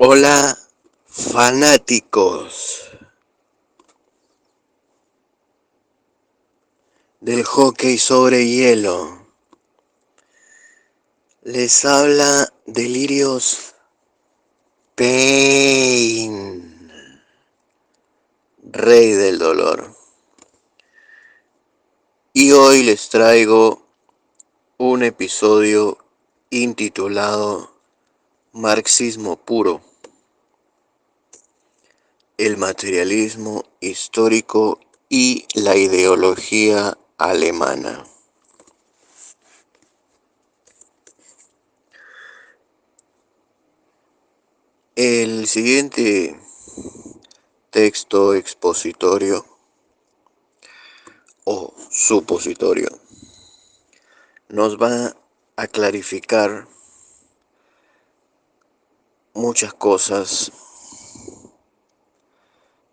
Hola, fanáticos del hockey sobre hielo. Les habla Delirios Pain, rey del dolor. Y hoy les traigo un episodio intitulado Marxismo puro, el materialismo histórico y la ideología alemana. El siguiente texto expositorio o supositorio nos va a clarificar muchas cosas,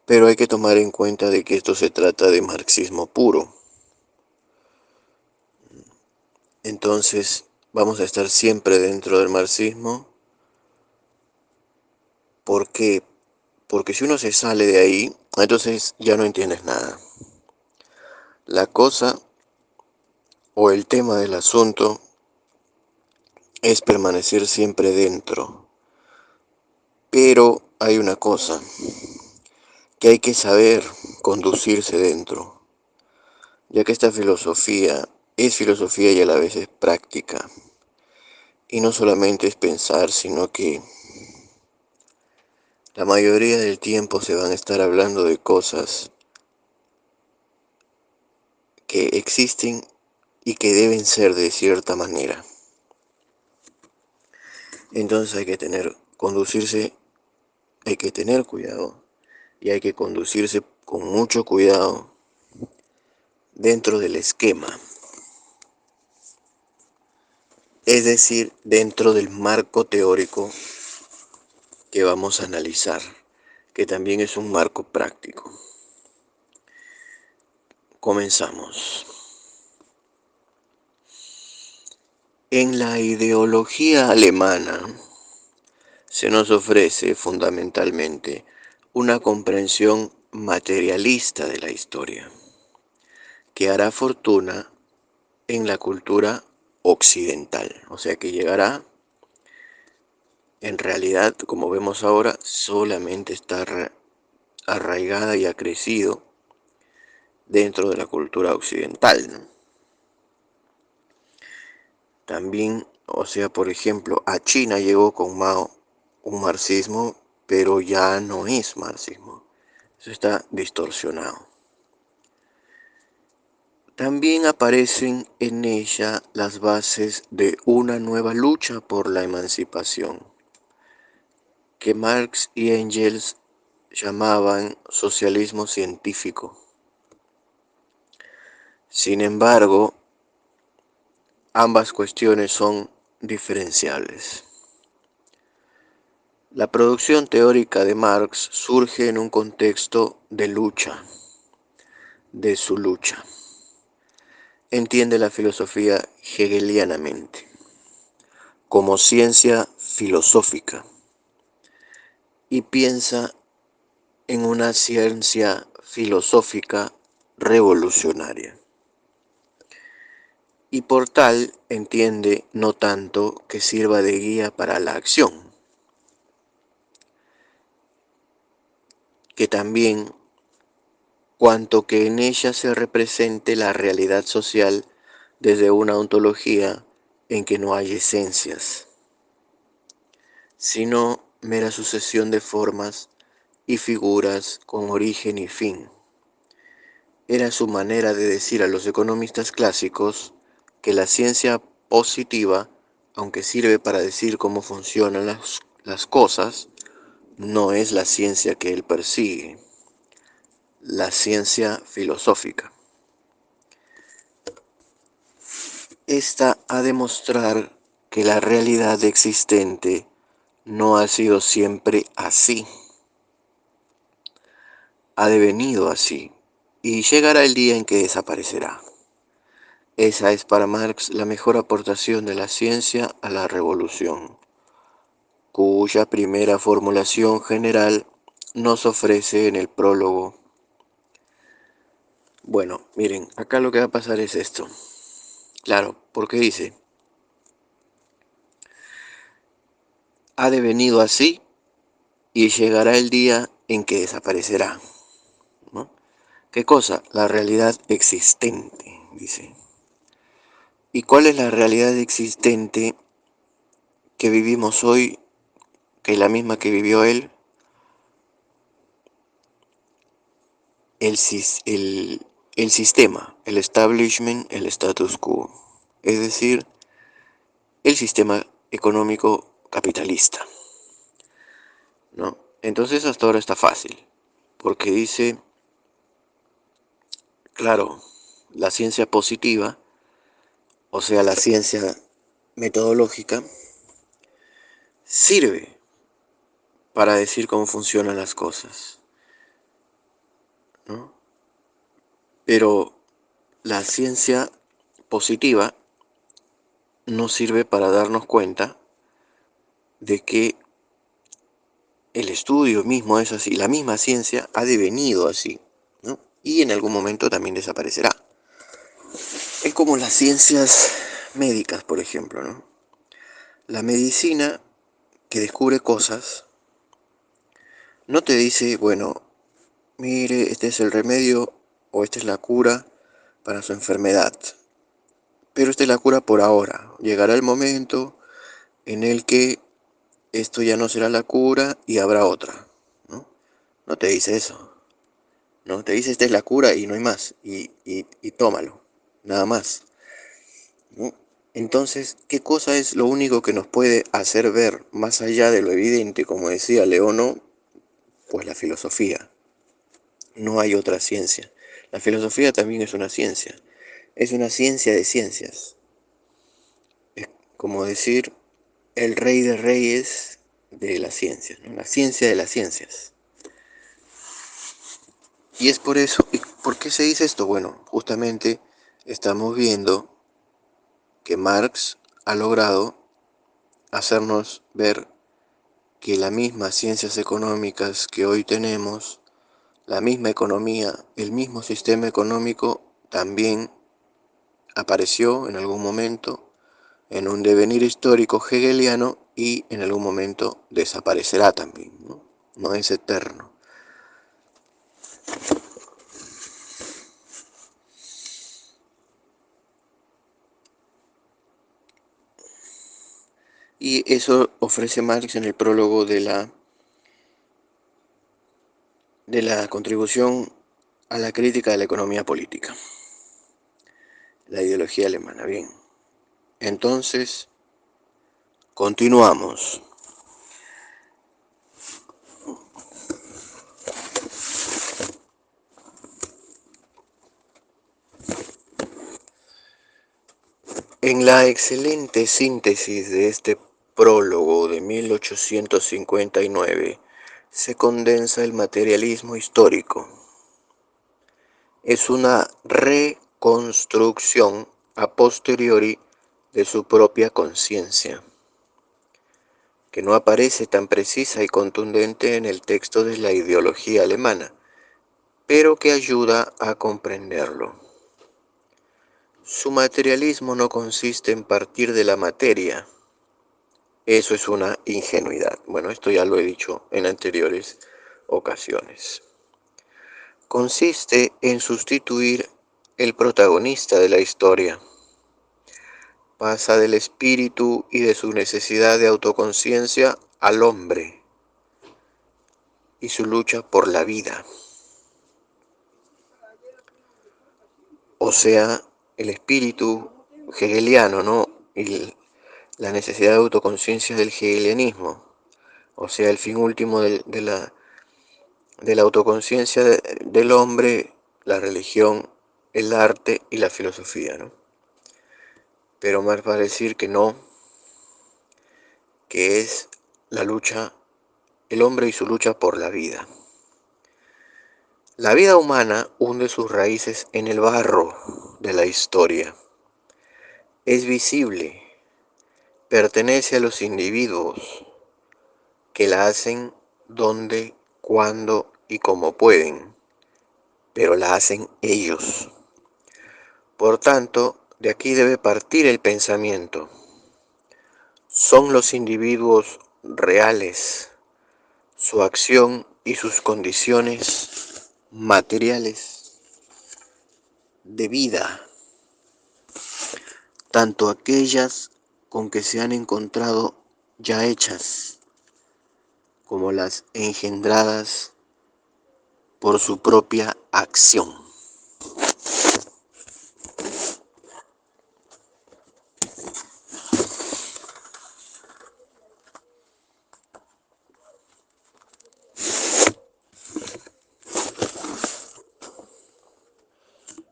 pero hay que tomar en cuenta de que esto se trata de marxismo puro. Entonces vamos a estar siempre dentro del marxismo. ¿Por qué? Porque si uno se sale de ahí, entonces ya no entiendes nada. La cosa o el tema del asunto es permanecer siempre dentro. Pero hay una cosa, que hay que saber conducirse dentro, ya que esta filosofía es filosofía y a la vez es práctica. Y no solamente es pensar, sino que la mayoría del tiempo se van a estar hablando de cosas que existen y que deben ser de cierta manera. Entonces hay que tener cuidado y hay que conducirse con mucho cuidado dentro del esquema, es decir, dentro del marco teórico que vamos a analizar, que también es un marco práctico. Comenzamos. En la ideología alemana se nos ofrece fundamentalmente una comprensión materialista de la historia, que hará fortuna en la cultura occidental, o sea que llegará, en realidad, como vemos ahora, solamente está arraigada y ha crecido dentro de la cultura occidental, ¿no? También, o sea, por ejemplo, a China llegó con Mao un marxismo, pero ya no es marxismo. Eso está distorsionado. También aparecen en ella las bases de una nueva lucha por la emancipación, que Marx y Engels llamaban socialismo científico. Sin embargo, ambas cuestiones son diferenciables. La producción teórica de Marx surge en un contexto de lucha, de su lucha. Entiende la filosofía hegelianamente, como ciencia filosófica, y piensa en una ciencia filosófica revolucionaria. Y por tal entiende no tanto que sirva de guía para la acción, que también cuanto que en ella se represente la realidad social desde una ontología en que no hay esencias, sino mera sucesión de formas y figuras con origen y fin. Era su manera de decir a los economistas clásicos que la ciencia positiva, aunque sirve para decir cómo funcionan las cosas, no es la ciencia que él persigue, la ciencia filosófica. Esta ha de mostrar que la realidad existente no ha sido siempre así, ha devenido así, y llegará el día en que desaparecerá. Esa es para Marx la mejor aportación de la ciencia a la revolución, cuya primera formulación general nos ofrece en el prólogo. Bueno, miren, acá lo que va a pasar es esto. Claro, porque dice, ha devenido así y llegará el día en que desaparecerá, ¿no? ¿Qué cosa? La realidad existente, dice. ¿Y cuál es la realidad existente que vivimos hoy, que es la misma que vivió él? El sistema, el establishment, el status quo, es decir, el sistema económico capitalista, ¿no? Entonces hasta ahora está fácil, porque dice, claro, la ciencia positiva, o sea, la ciencia metodológica, sirve para decir cómo funcionan las cosas, ¿no? Pero la ciencia positiva no sirve para darnos cuenta de que el estudio mismo es así, la misma ciencia ha devenido así, ¿no? Y en algún momento también desaparecerá. Es como las ciencias médicas, por ejemplo, ¿no? La medicina que descubre cosas no te dice, bueno, mire, este es el remedio o esta es la cura para su enfermedad, pero esta es la cura por ahora. Llegará el momento en el que esto ya no será la cura y habrá otra, ¿no? No te dice eso, ¿no? Te dice esta es la cura y no hay más, y tómalo, nada más, ¿no? Entonces, ¿qué cosa es lo único que nos puede hacer ver más allá de lo evidente, como decía Leono? Pues la filosofía. No hay otra ciencia. La filosofía también es una ciencia de ciencias. Es como decir el rey de reyes de las ciencias, ¿no? La ciencia de las ciencias. Y es por eso, ¿y por qué se dice esto? Bueno, justamente estamos viendo que Marx ha logrado hacernos ver que las mismas ciencias económicas que hoy tenemos, la misma economía, el mismo sistema económico también apareció en algún momento en un devenir histórico hegeliano y en algún momento desaparecerá también, ¿no? No es eterno. Y eso ofrece Marx en el prólogo de la contribución a la crítica de la economía política, la ideología alemana. Bien, entonces continuamos. En la excelente síntesis de este prólogo de 1859 se condensa el materialismo histórico. Es una reconstrucción a posteriori de su propia conciencia, que no aparece tan precisa y contundente en el texto de la ideología alemana, pero que ayuda a comprenderlo. Su materialismo no consiste en partir de la materia. Eso es una ingenuidad. Bueno, esto ya lo he dicho en anteriores ocasiones. Consiste en sustituir el protagonista de la historia. Pasa del espíritu y de su necesidad de autoconciencia al hombre y su lucha por la vida. O sea, el espíritu hegeliano, ¿no? Y la necesidad de autoconciencia del hegelianismo. O sea, el fin último de la autoconciencia del hombre, la religión, el arte y la filosofía, ¿no? Pero Marx va a decir que no, que es la lucha, el hombre y su lucha por la vida. La vida humana hunde sus raíces en el barro de la historia. Es visible, pertenece a los individuos, que la hacen donde, cuando y como pueden, pero la hacen ellos. Por tanto, de aquí debe partir el pensamiento. Son los individuos reales, su acción y sus condiciones materiales de vida, tanto aquellas con que se han encontrado ya hechas, como las engendradas por su propia acción.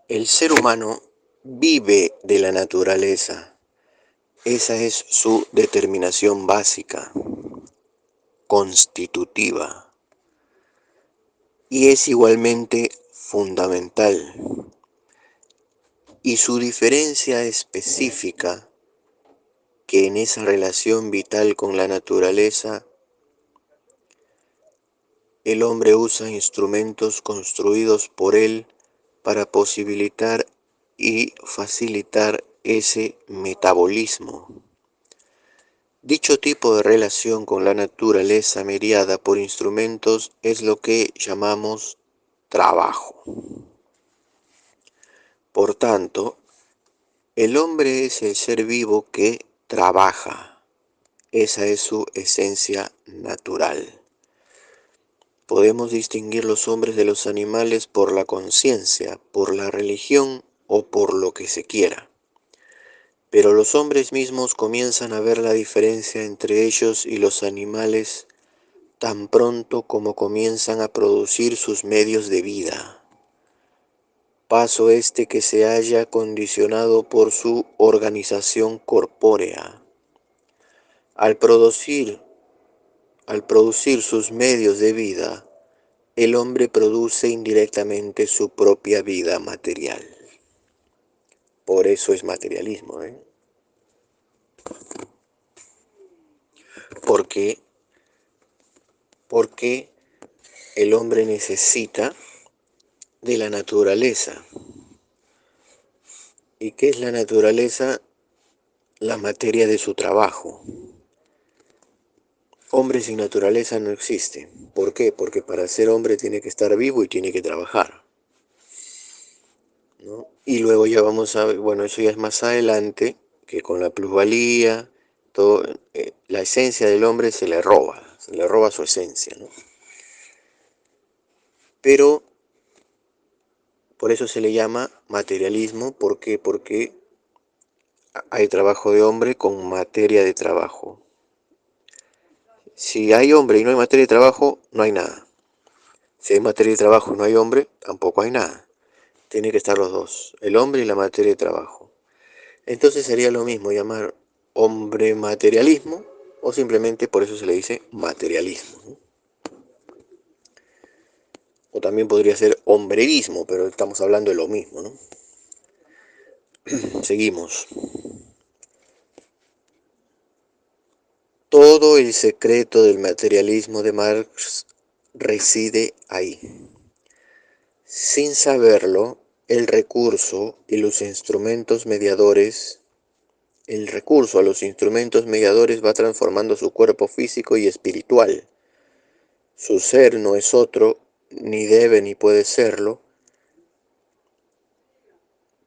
El ser humano vive de la naturaleza. Esa es su determinación básica, constitutiva, y es igualmente fundamental. Y su diferencia específica, que en esa relación vital con la naturaleza, el hombre usa instrumentos construidos por él para posibilitar y facilitar ese metabolismo. Dicho tipo de relación con la naturaleza mediada por instrumentos es lo que llamamos trabajo. Por tanto, el hombre es el ser vivo que trabaja. Esa es su esencia natural. Podemos distinguir los hombres de los animales por la conciencia, por la religión o por lo que se quiera. Pero los hombres mismos comienzan a ver la diferencia entre ellos y los animales tan pronto como comienzan a producir sus medios de vida. Paso este que se halla condicionado por su organización corpórea. Al producir sus medios de vida, el hombre produce indirectamente su propia vida material. Por eso es materialismo, Porque el hombre necesita de la naturaleza. ¿Y qué es la naturaleza? La materia de su trabajo. Hombre sin naturaleza no existe. ¿Por qué? Porque para ser hombre tiene que estar vivo y tiene que trabajar, ¿no? Y luego ya vamos a ver, bueno, eso ya es más adelante, que con la plusvalía, todo, la esencia del hombre se le roba su esencia, ¿no? Pero por eso se le llama materialismo. ¿Por qué? Porque hay trabajo de hombre con materia de trabajo. Si hay hombre y no hay materia de trabajo, no hay nada. Si hay materia de trabajo y no hay hombre, tampoco hay nada. Tiene que estar los dos, el hombre y la materia de trabajo. Entonces sería lo mismo llamar hombre materialismo, o simplemente por eso se le dice materialismo, ¿no? O también podría ser hombrerismo, pero estamos hablando de lo mismo, ¿no? Seguimos. Todo el secreto del materialismo de Marx reside ahí. Sin saberlo, el recurso a los instrumentos mediadores va transformando su cuerpo físico y espiritual. Su ser no es otro, ni debe ni puede serlo,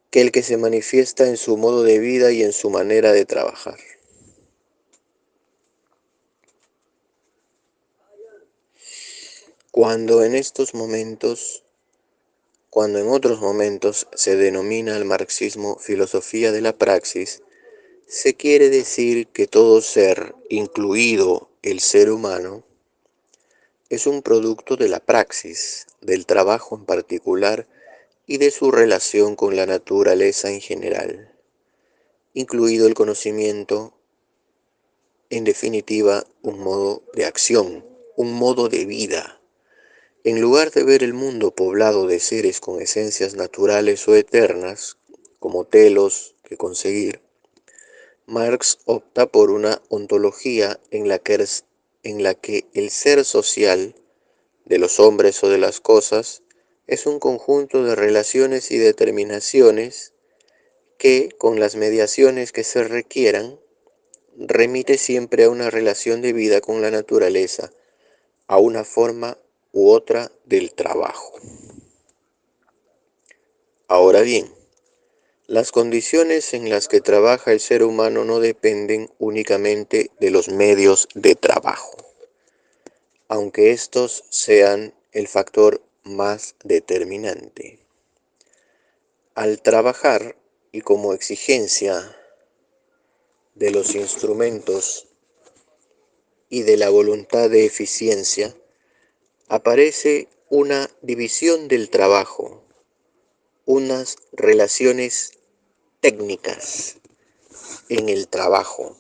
que el que se manifiesta en su modo de vida y en su manera de trabajar. Cuando en otros momentos se denomina al marxismo filosofía de la praxis, se quiere decir que todo ser, incluido el ser humano, es un producto de la praxis, del trabajo en particular y de su relación con la naturaleza en general, incluido el conocimiento, en definitiva, un modo de acción, un modo de vida. En lugar de ver el mundo poblado de seres con esencias naturales o eternas, como telos que conseguir, Marx opta por una ontología en la que en la que el ser social de los hombres o de las cosas es un conjunto de relaciones y determinaciones que, con las mediaciones que se requieran, remite siempre a una relación de vida con la naturaleza, a una forma u otra del trabajo. Ahora bien, las condiciones en las que trabaja el ser humano no dependen únicamente de los medios de trabajo, aunque estos sean el factor más determinante. Al trabajar y como exigencia de los instrumentos y de la voluntad de eficiencia, aparece una división del trabajo, unas relaciones técnicas en el trabajo.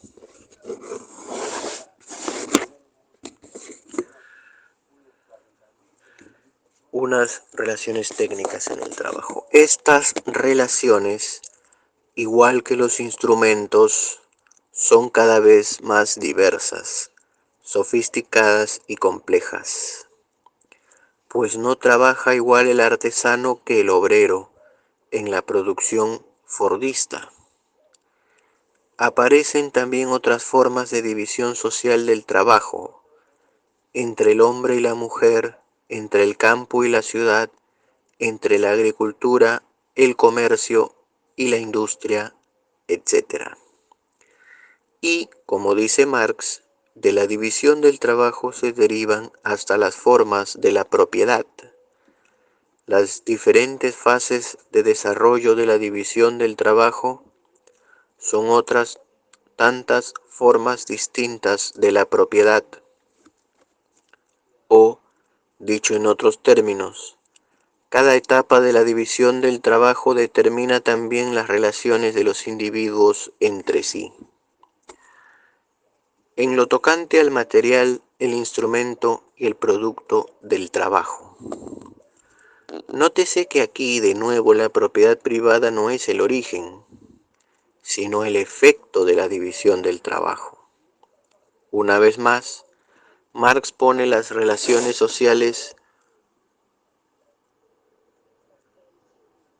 Unas relaciones técnicas en el trabajo. Estas relaciones, igual que los instrumentos, son cada vez más diversas, sofisticadas y complejas, pues no trabaja igual el artesano que el obrero en la producción fordista. Aparecen también otras formas de división social del trabajo, entre el hombre y la mujer, entre el campo y la ciudad, entre la agricultura, el comercio y la industria, etc. Y, como dice Marx, de la división del trabajo se derivan hasta las formas de la propiedad. Las diferentes fases de desarrollo de la división del trabajo son otras tantas formas distintas de la propiedad, o, dicho en otros términos, cada etapa de la división del trabajo determina también las relaciones de los individuos entre sí. En lo tocante al material, el instrumento y el producto del trabajo. Nótese que aquí de nuevo la propiedad privada no es el origen, sino el efecto de la división del trabajo. Una vez más, Marx pone las relaciones sociales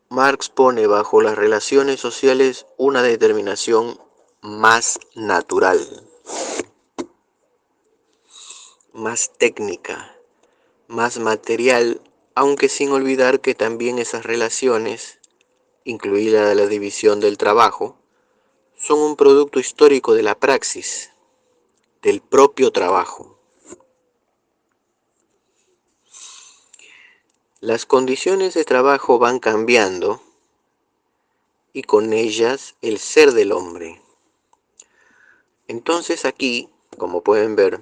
Marx pone bajo las relaciones sociales una determinación más natural, más técnica, más material, aunque sin olvidar que también esas relaciones, incluida la división del trabajo, son un producto histórico de la praxis, del propio trabajo. Las condiciones de trabajo van cambiando y con ellas el ser del hombre. Entonces aquí, como pueden ver,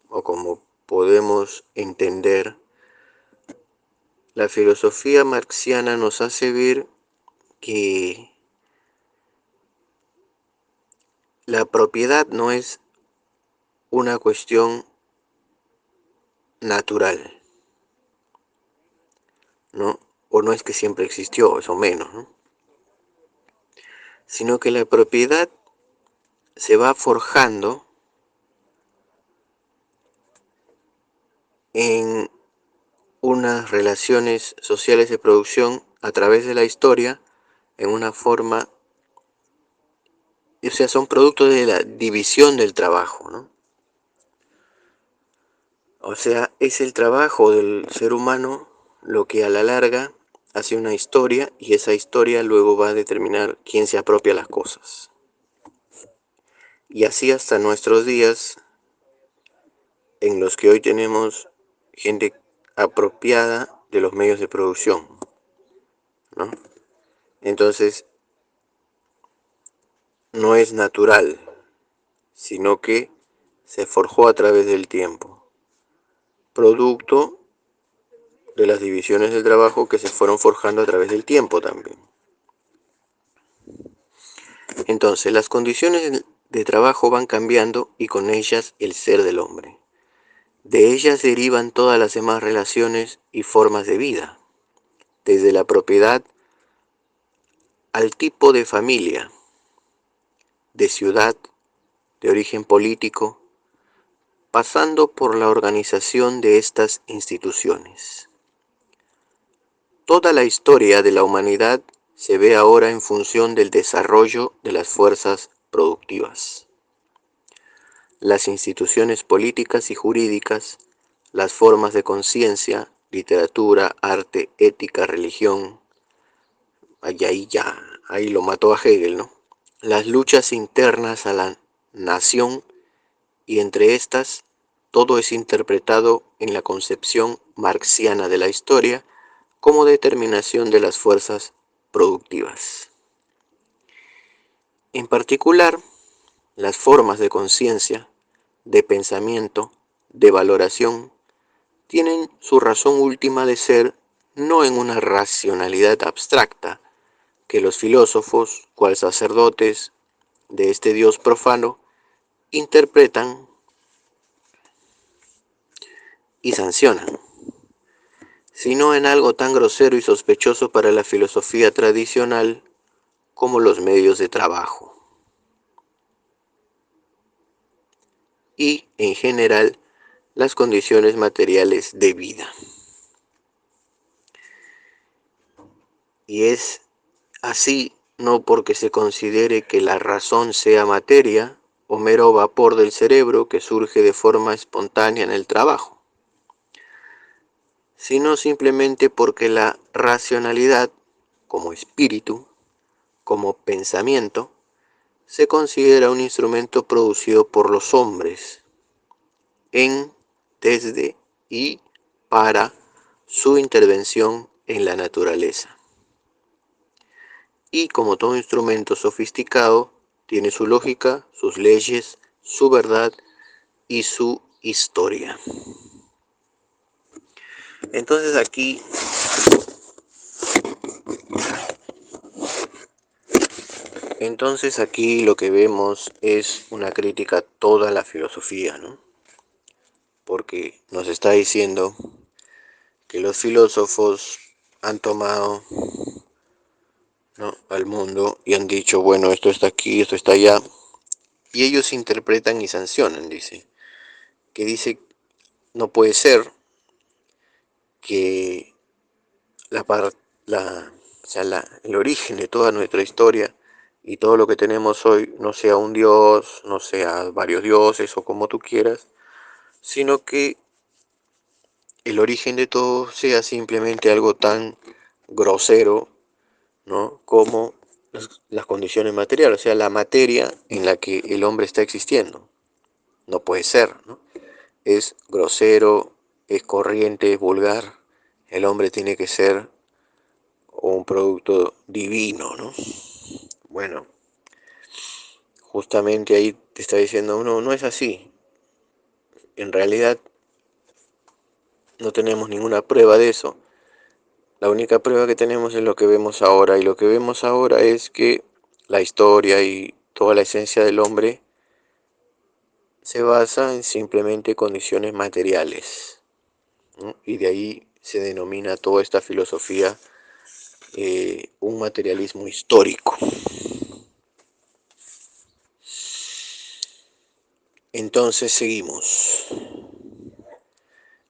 o como podemos entender, la filosofía marxiana nos hace ver que la propiedad no es una cuestión natural, ¿no? O no es que siempre existió, eso menos, ¿no? Sino que la propiedad se va forjando en unas relaciones sociales de producción a través de la historia en una forma, o sea, son producto de la división del trabajo, ¿no? O sea, es el trabajo del ser humano lo que a la larga hace una historia y esa historia luego va a determinar quién se apropia las cosas. Y así hasta nuestros días, en los que hoy tenemos gente apropiada de los medios de producción, ¿no? Entonces, no es natural, sino que se forjó a través del tiempo, producto de las divisiones del trabajo que se fueron forjando a través del tiempo también. Entonces, las condiciones de trabajo van cambiando y con ellas el ser del hombre. De ellas derivan todas las demás relaciones y formas de vida, desde la propiedad al tipo de familia, de ciudad, de origen político, pasando por la organización de estas instituciones. Toda la historia de la humanidad se ve ahora en función del desarrollo de las fuerzas productivas. Las instituciones políticas y jurídicas, las formas de conciencia, literatura, arte, ética, religión, ahí lo mató a Hegel, ¿no? Las luchas internas a la nación, y entre estas, todo es interpretado en la concepción marxiana de la historia como determinación de las fuerzas productivas. En particular, las formas de conciencia, de pensamiento, de valoración, tienen su razón última de ser no en una racionalidad abstracta que los filósofos, cual sacerdotes de este Dios profano, interpretan y sancionan, sino en algo tan grosero y sospechoso para la filosofía tradicional como los medios de trabajo y, en general, las condiciones materiales de vida. Y es así no porque se considere que la razón sea materia o mero vapor del cerebro que surge de forma espontánea en el trabajo, sino simplemente porque la racionalidad, como espíritu, como pensamiento, se considera un instrumento producido por los hombres, en, desde y para su intervención en la naturaleza. Y como todo instrumento sofisticado, tiene su lógica, sus leyes, su verdad y su historia. Entonces aquí lo que vemos es una crítica a toda la filosofía, ¿no? Porque nos está diciendo que los filósofos han tomado, ¿no?, al mundo y han dicho, bueno, esto está aquí, esto está allá, y ellos interpretan y sancionan, dice no puede ser que el origen de toda nuestra historia y todo lo que tenemos hoy no sea un dios, no sea varios dioses o como tú quieras, sino que el origen de todo sea simplemente algo tan grosero, ¿no?, como las condiciones materiales, o sea, la materia en la que el hombre está existiendo. No puede ser, ¿no? Es grosero, es corriente, es vulgar. El hombre tiene que ser un producto divino, ¿no? Bueno, justamente ahí te está diciendo, no, no es así. En realidad no tenemos ninguna prueba de eso. La única prueba que tenemos es lo que vemos ahora, y lo que vemos ahora es que la historia y toda la esencia del hombre se basa en simplemente condiciones materiales, ¿no? Y de ahí se denomina toda esta filosofía un materialismo histórico. Entonces seguimos.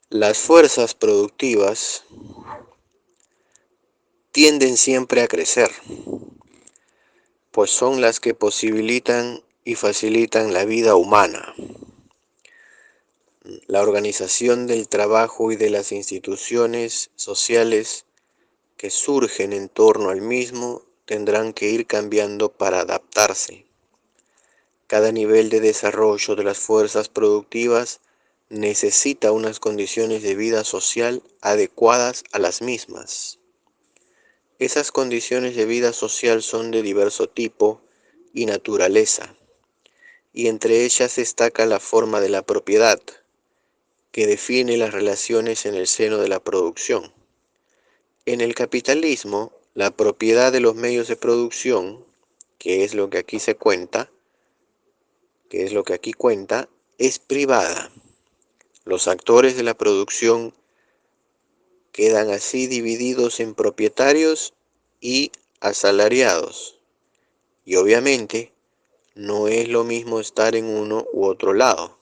Las fuerzas productivas tienden siempre a crecer, pues son las que posibilitan y facilitan la vida humana. La organización del trabajo y de las instituciones sociales que surgen en torno al mismo tendrán que ir cambiando para adaptarse. Cada nivel de desarrollo de las fuerzas productivas necesita unas condiciones de vida social adecuadas a las mismas. Esas condiciones de vida social son de diverso tipo y naturaleza, y entre ellas destaca la forma de la propiedad, que define las relaciones en el seno de la producción. En el capitalismo, la propiedad de los medios de producción, que es lo que aquí cuenta, es privada. Los actores de la producción quedan así divididos en propietarios y asalariados. Y obviamente, no es lo mismo estar en uno u otro lado.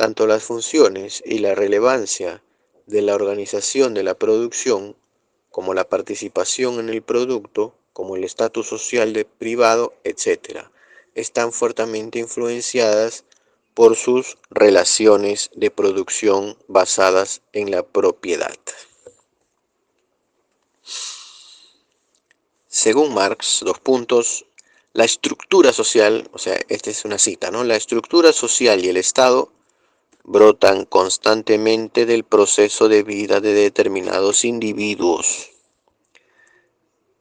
tanto las funciones y la relevancia de la organización de la producción, como la participación en el producto, como el estatus social de privado, etc., están fuertemente influenciadas por sus relaciones de producción basadas en la propiedad. Según Marx, la estructura social, o sea, esta es una cita, ¿no? La estructura social y el Estado brotan constantemente del proceso de vida de determinados individuos,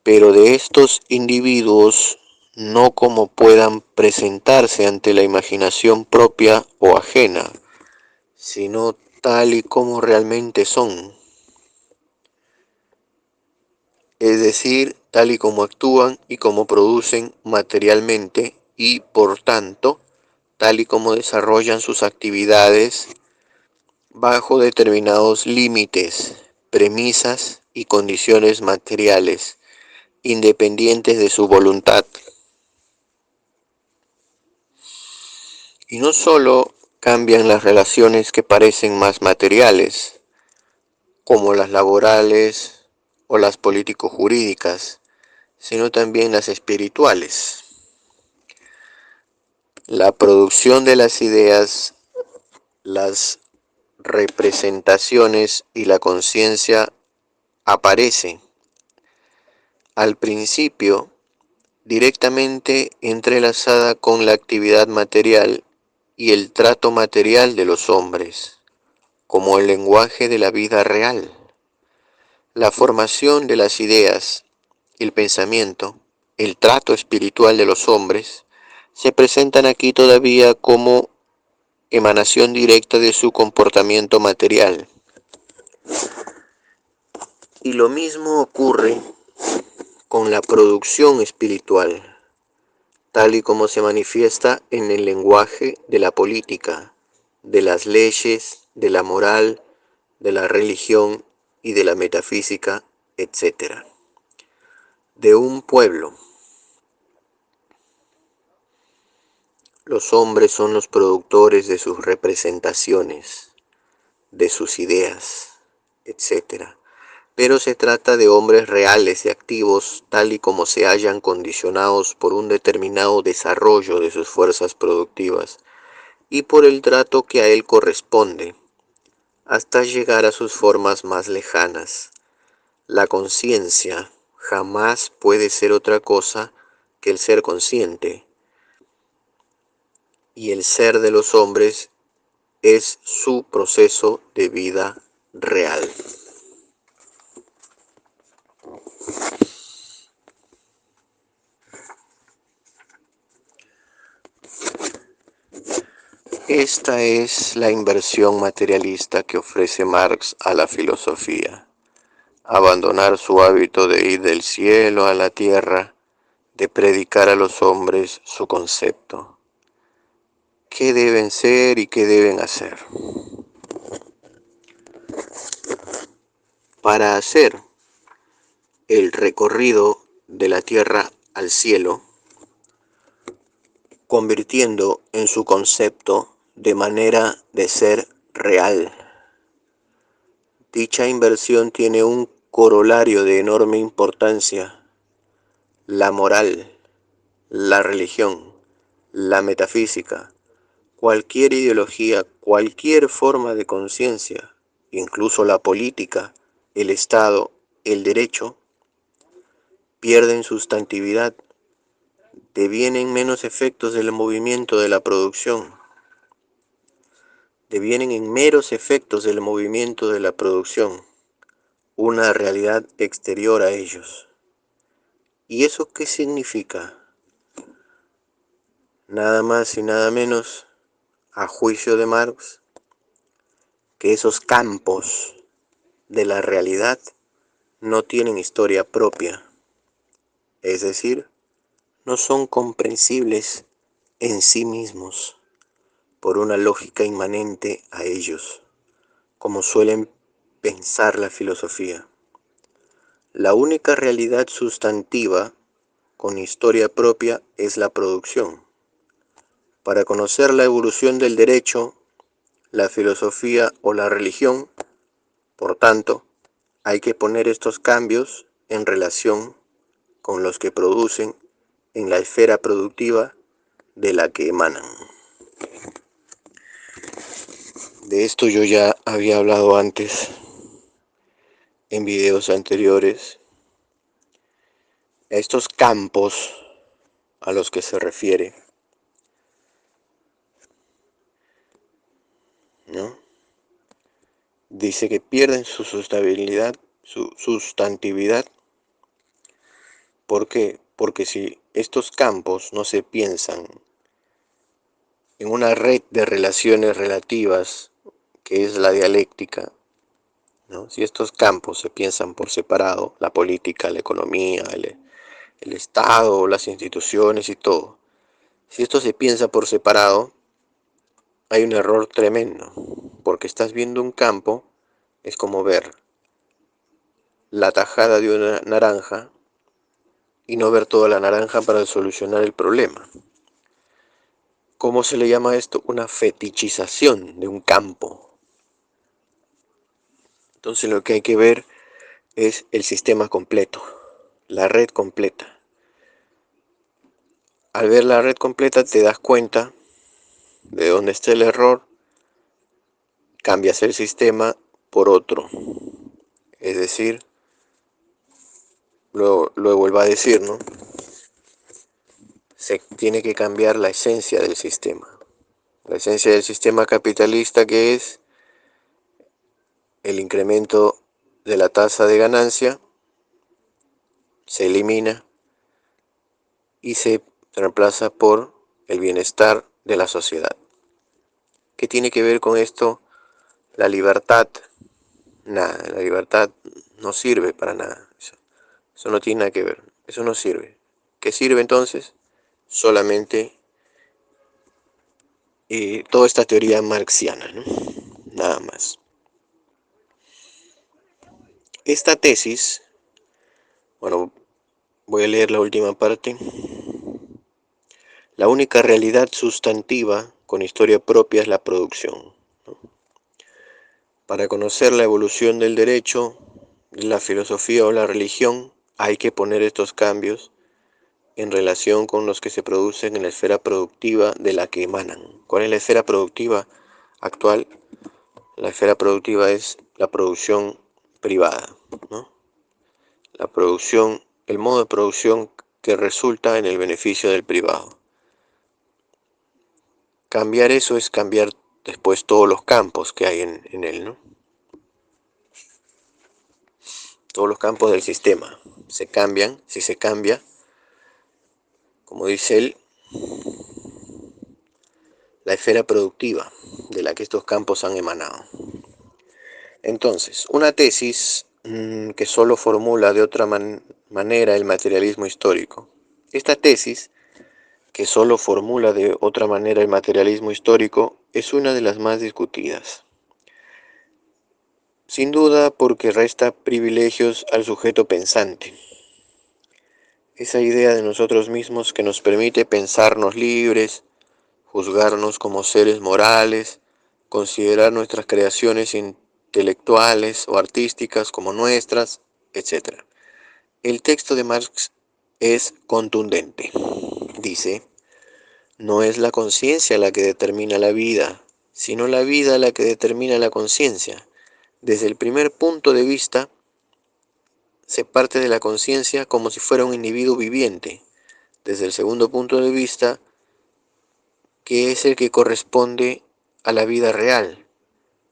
pero de estos individuos no como puedan presentarse ante la imaginación propia o ajena, sino tal y como realmente son, es decir, tal y como actúan y como producen materialmente y, por tanto, tal y como desarrollan sus actividades bajo determinados límites, premisas y condiciones materiales, independientes de su voluntad. Y no solo cambian las relaciones que parecen más materiales, como las laborales o las político-jurídicas, sino también las espirituales. La producción de las ideas, las representaciones y la conciencia aparece al principio directamente entrelazada con la actividad material y el trato material de los hombres, como el lenguaje de la vida real. La formación de las ideas, el pensamiento, el trato espiritual de los hombres, se presentan aquí todavía como emanación directa de su comportamiento material. Y lo mismo ocurre con la producción espiritual, tal y como se manifiesta en el lenguaje de la política, de las leyes, de la moral, de la religión y de la metafísica, etc. De un pueblo. Los hombres son los productores de sus representaciones, de sus ideas, etc. Pero se trata de hombres reales y activos, tal y como se hallan condicionados por un determinado desarrollo de sus fuerzas productivas y por el trato que a él corresponde, hasta llegar a sus formas más lejanas. La conciencia jamás puede ser otra cosa que el ser consciente, y el ser de los hombres es su proceso de vida real. Esta es la inversión materialista que ofrece Marx a la filosofía. Abandonar su hábito de ir del cielo a la tierra, de predicar a los hombres su concepto. ¿Qué deben ser y qué deben hacer? Para hacer el recorrido de la tierra al cielo, convirtiendo en su concepto de manera de ser real. Dicha inversión tiene un corolario de enorme importancia: la moral, la religión, la metafísica, cualquier ideología, cualquier forma de conciencia, incluso la política, el Estado, el derecho, pierden sustantividad, devienen menos efectos del movimiento de la producción, devienen en meros efectos del movimiento de la producción, una realidad exterior a ellos. ¿Y eso qué significa? Nada más y nada menos, a juicio de Marx, que esos campos de la realidad no tienen historia propia, es decir, no son comprensibles en sí mismos por una lógica inmanente a ellos, como suelen pensar la filosofía. La única realidad sustantiva con historia propia es la producción. Para conocer la evolución del derecho, la filosofía o la religión. Por tanto, hay que poner estos cambios en relación con los que producen en la esfera productiva de la que emanan. De esto yo ya había hablado antes en videos anteriores. Estos campos a los que se refiere, ¿no? Dice que pierden su sustantividad. ¿Por qué? Porque si estos campos no se piensan en una red de relaciones relativas, que es la dialéctica, ¿no? Si estos campos se piensan por separado, la política, la economía, el Estado, las instituciones y todo, si esto se piensa por separado, hay un error tremendo, porque estás viendo un campo, es como ver la tajada de una naranja y no ver toda la naranja para solucionar el problema. ¿Cómo se le llama esto? Una fetichización de un campo. Entonces lo que hay que ver es el sistema completo, la red completa. Al ver la red completa te das cuenta de dónde está el error, cambias el sistema por otro. Es decir, lo vuelvo a decir, ¿no? Se tiene que cambiar la esencia del sistema. La esencia del sistema capitalista, que es el incremento de la tasa de ganancia, se elimina y se reemplaza por el bienestar de la sociedad. ¿Qué tiene que ver con esto? La libertad. Nada, la libertad no sirve para nada. Eso no tiene nada que ver. Eso no sirve. ¿Qué sirve entonces? Solamente toda esta teoría marxiana, ¿no? Nada más. Esta tesis, bueno, voy a leer la última parte. La única realidad sustantiva con historia propia es la producción, ¿no? Para conocer la evolución del derecho, la filosofía o la religión, hay que poner estos cambios en relación con los que se producen en la esfera productiva de la que emanan. ¿Cuál es la esfera productiva actual? La esfera productiva es la producción privada, ¿no? La producción, el modo de producción que resulta en el beneficio del privado. Cambiar eso es cambiar después todos los campos que hay en él, ¿no? Todos los campos del sistema se cambian. Si se cambia, como dice él, la esfera productiva de la que estos campos han emanado. Entonces, una tesis que solo formula de otra manera el materialismo histórico. Esta tesis, que solo formula de otra manera el materialismo histórico, es una de las más discutidas. Sin duda porque resta privilegios al sujeto pensante. Esa idea de nosotros mismos que nos permite pensarnos libres, juzgarnos como seres morales, considerar nuestras creaciones intelectuales o artísticas como nuestras, etc. El texto de Marx es contundente. Dice: no es la conciencia la que determina la vida, sino la vida la que determina la conciencia. Desde el primer punto de vista, se parte de la conciencia como si fuera un individuo viviente. Desde el segundo punto de vista, que es el que corresponde a la vida real,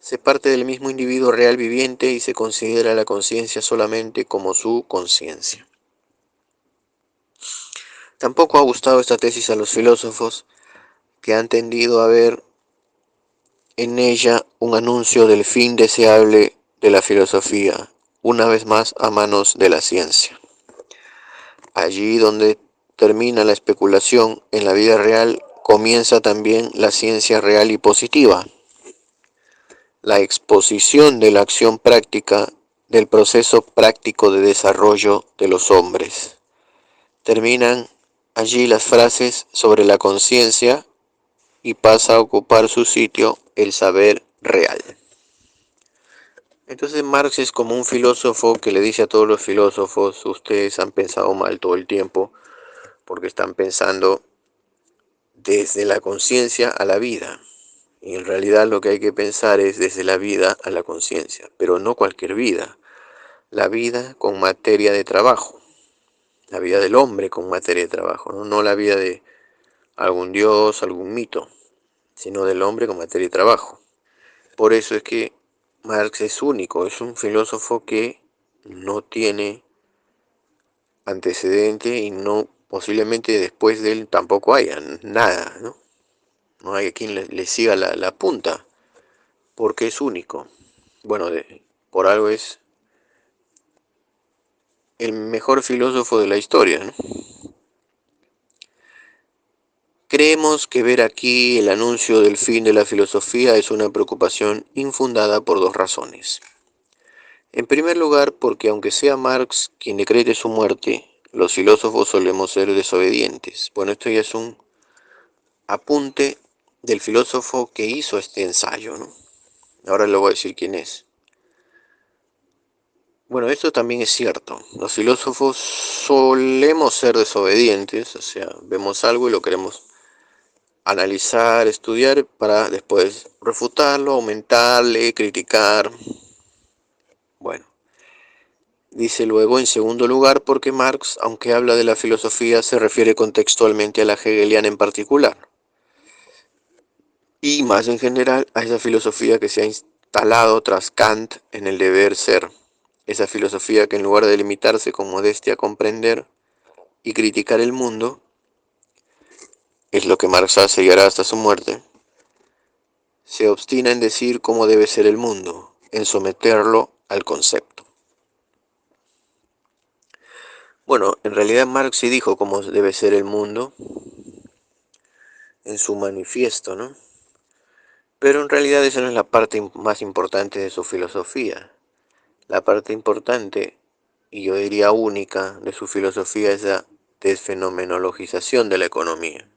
se parte del mismo individuo real viviente y se considera la conciencia solamente como su conciencia. Tampoco ha gustado esta tesis a los filósofos, que han tendido a ver en ella un anuncio del fin deseable de la filosofía, una vez más a manos de la ciencia. Allí donde termina la especulación en la vida real, comienza también la ciencia real y positiva, la exposición de la acción práctica del proceso práctico de desarrollo de los hombres. Terminan allí las frases sobre la conciencia y pasa a ocupar su sitio el saber real. Entonces Marx es como un filósofo que le dice a todos los filósofos: ustedes han pensado mal todo el tiempo porque están pensando desde la conciencia a la vida. Y en realidad lo que hay que pensar es desde la vida a la conciencia, pero no cualquier vida, la vida con materia de trabajo, la vida del hombre con materia de trabajo, no la vida de algún dios, algún mito, sino del hombre con materia de trabajo. Por eso es que Marx es único, es un filósofo que no tiene antecedente y no, posiblemente después de él tampoco haya nada, ¿no? No hay quien le siga la punta, porque es único. Bueno, por algo es el mejor filósofo de la historia, ¿no? Creemos que ver aquí el anuncio del fin de la filosofía es una preocupación infundada por dos razones. En primer lugar, porque aunque sea Marx quien decrete su muerte, los filósofos solemos ser desobedientes. Bueno, esto ya es un apunte del filósofo que hizo este ensayo, ¿no? Ahora le voy a decir quién es. Bueno, esto también es cierto. Los filósofos solemos ser desobedientes, o sea, vemos algo y lo queremos analizar, estudiar para después refutarlo, aumentarle, criticar. Bueno, dice luego en segundo lugar porque Marx, aunque habla de la filosofía, se refiere contextualmente a la hegeliana en particular, y más en general a esa filosofía que se ha instalado tras Kant en el deber ser. Esa filosofía que en lugar de limitarse con modestia a comprender y criticar el mundo, es lo que Marx hace y hará hasta su muerte, se obstina en decir cómo debe ser el mundo, en someterlo al concepto. Bueno, en realidad Marx sí dijo cómo debe ser el mundo en su manifiesto, ¿no? Pero en realidad esa no es la parte más importante de su filosofía. La parte importante, y yo diría única, de su filosofía es la desfenomenologización de la economía,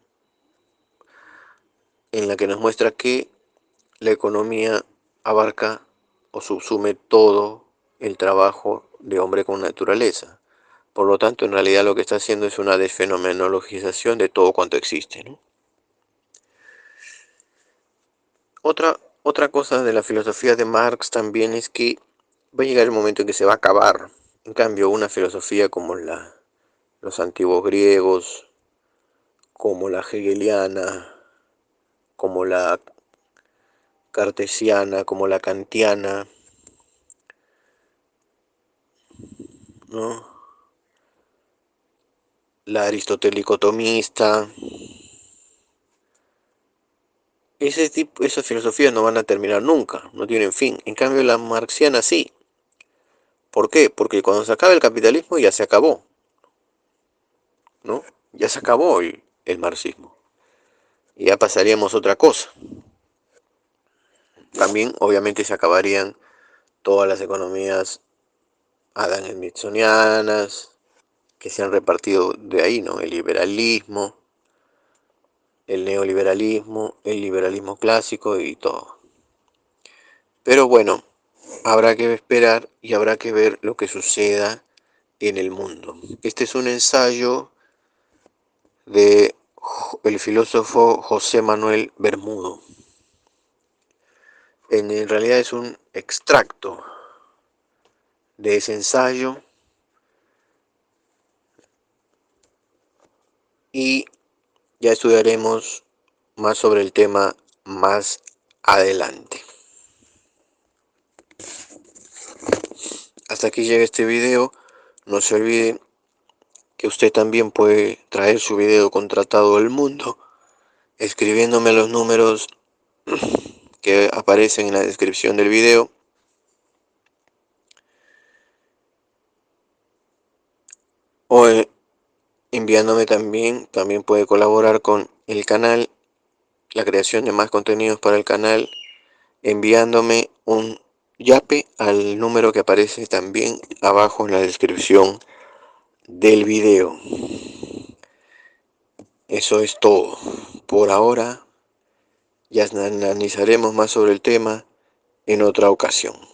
en la que nos muestra que la economía abarca o subsume todo el trabajo de hombre con naturaleza. Por lo tanto, en realidad lo que está haciendo es una desfenomenologización de todo cuanto existe, ¿no? Otra cosa de la filosofía de Marx también es que va a llegar el momento en que se va a acabar. En cambio, una filosofía como los antiguos griegos, como la hegeliana, como la cartesiana, como la kantiana, ¿no? La aristotélico-tomista, esas filosofías no van a terminar nunca, no tienen fin. En cambio, la marxiana sí. ¿Por qué? Porque cuando se acabe el capitalismo ya se acabó, ¿no? Ya se acabó el marxismo. Y ya pasaríamos a otra cosa. También, obviamente, se acabarían todas las economías adam-smithsonianas que se han repartido de ahí, ¿no? El liberalismo, el neoliberalismo, el liberalismo clásico y todo. Pero bueno, habrá que esperar y habrá que ver lo que suceda en el mundo. Este es un ensayo de el filósofo José Manuel Bermudo. En realidad es un extracto de ese ensayo y ya estudiaremos más sobre el tema más adelante. Hasta aquí llega este video. No se olvide que usted también puede traer su video con Tratado del Mundo escribiéndome a los números que aparecen en la descripción del video, o enviándome también puede colaborar con el canal, la creación de más contenidos para el canal, enviándome un yape al número que aparece también abajo en la descripción del video. Eso es todo. Por ahora ya analizaremos más sobre el tema en otra ocasión.